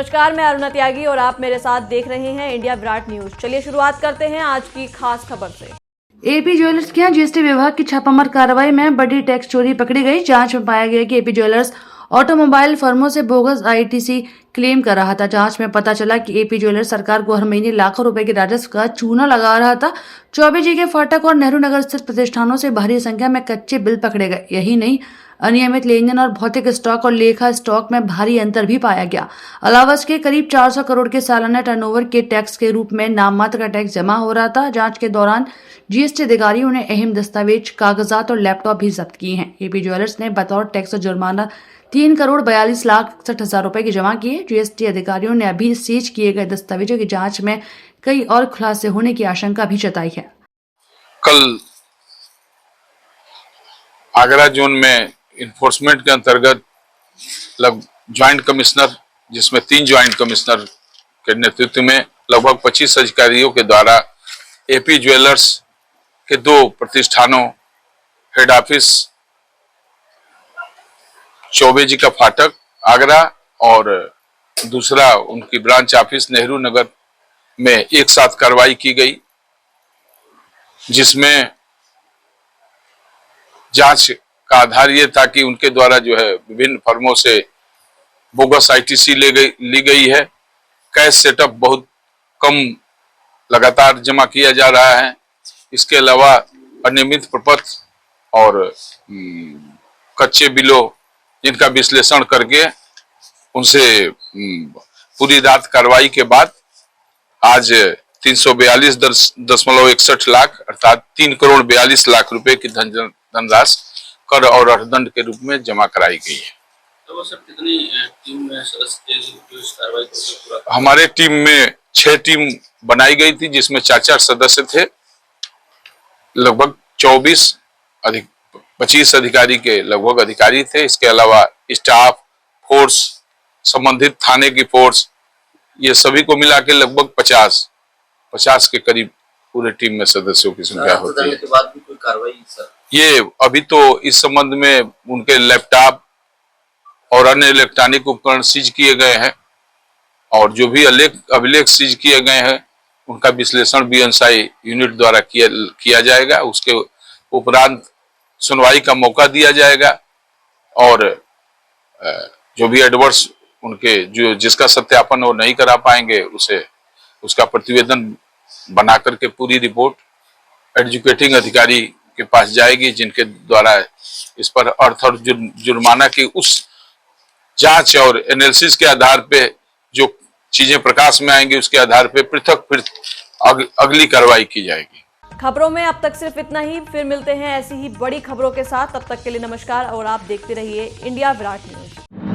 नमस्कार, मैं अरुणा त्यागी और आप मेरे साथ देख रहे हैं इंडिया विराट न्यूज। चलिए शुरुआत करते हैं आज की खास खबर से। एपी ज्वेलर्स के यहाँ जीएसटी विभाग की छापामार कार्रवाई में बड़ी टैक्स चोरी पकड़ी गई। जांच में पाया गया कि एपी ज्वेलर्स ऑटोमोबाइल फर्मों से बोगस आईटीसी क्लेम कर रहा था। जांच में पता चला कि एपी ज्वेलर्स सरकार को हर महीने लाखों रुपए के राजस्व का चूना लगा रहा था। चौबे जी के फाटक और नेहरू नगर स्थित प्रतिष्ठानों से भारी संख्या में कच्चे बिल पकड़े गए। यही नहीं, अनियमित लेन देन और भौतिक स्टॉक और लेखा स्टॉक में भारी अंतर भी पाया गया। अलावा इसके करीब 400 करोड़ के सालाना टर्नओवर के टैक्स के रूप में नाम मात्र का टैक्स जमा हो रहा था। जांच के दौरान जीएसटी अधिकारियों ने अहम दस्तावेज, कागजात और लैपटॉप भी जब्त किए हैं। एपी ज्वेलर्स ने बतौर टैक्स और जुर्माना 3,42,61,000 रुपए की जमा किए। जीएसटी अधिकारियों ने अभी सीज किए गए दस्तावेजों की जांच में कई और खुलासे होने की आशंका भी जताई है। कल आगरा जोन में इन्फोर्समेंट के अंतर्गत ज्वाइंट कमिश्नर, जिसमें 3 ज्वाइंट कमिश्नर के नेतृत्व में लगभग 25 अधिकारियों के द्वारा एपी ज्वेलर्स के 2 प्रतिष्ठानों, हेड ऑफिस चौबे जी का फाटक आगरा और दूसरा उनकी ब्रांच ऑफिस नेहरू नगर में एक साथ कार्रवाई की गई, जिसमें जांच का आधार ये था कि उनके द्वारा जो है विभिन्न फर्मों से बोगस आईटीसी ली गई है। कैश सेटअप बहुत कम लगातार जमा किया जा रहा है। इसके अलावा अनियमित प्रपत्र और कच्चे बिलों जिनका विश्लेषण करके उनसे पूरी रात कार्रवाई के बाद आज 342.61 लाख अर्थात 3,42,00,000 रुपए की धनराशि कर और अर्थदंड के रूप में जमा कराई गई है। तो वो सब कितनी टीम में सदस्य थे जो इस कार्रवाई को? हमारे टीम में 6 टीम बनाई गई थी, जिसमें 4-4 सदस्य थे। लगभग 25 अधिकारी के लगभग अधिकारी थे। इसके अलावा स्टाफ, फोर्स, संबंधित थाने की फोर्स, ये सभी को मिला के लगभग 50 के करीब पूरे टीम में सदस्यों की संख्या होती है। के बाद भी कोई कार्रवाई सर? ये अभी तो इस संबंध में उनके लैपटॉप और अन्य इलेक्ट्रॉनिक उपकरण सीज किए गए हैं और जो भी अभिलेख सीज किए गए हैं उनका विश्लेषण बीएनएसआई यूनिट द्वारा किया जाएगा। उसके उपरांत सुनवाई का मौका दिया जाएगा और जो भी एडवर्स उनके जिसका सत्यापन वो नहीं करा पाएंगे उसका प्रतिवेदन बना करके पूरी रिपोर्ट एजुकेटिंग अधिकारी के पास जाएगी, जिनके द्वारा इस पर अर्थ और जुर्माना की उस जांच और एनालिसिस के आधार पे जो चीजें प्रकाश में आएंगी उसके आधार पे पृथक अगली कार्रवाई की जाएगी। खबरों में अब तक सिर्फ इतना ही, फिर मिलते हैं ऐसी ही बड़ी खबरों के साथ। तब तक के लिए नमस्कार और आप देखते रहिए इंडिया विराट न्यूज।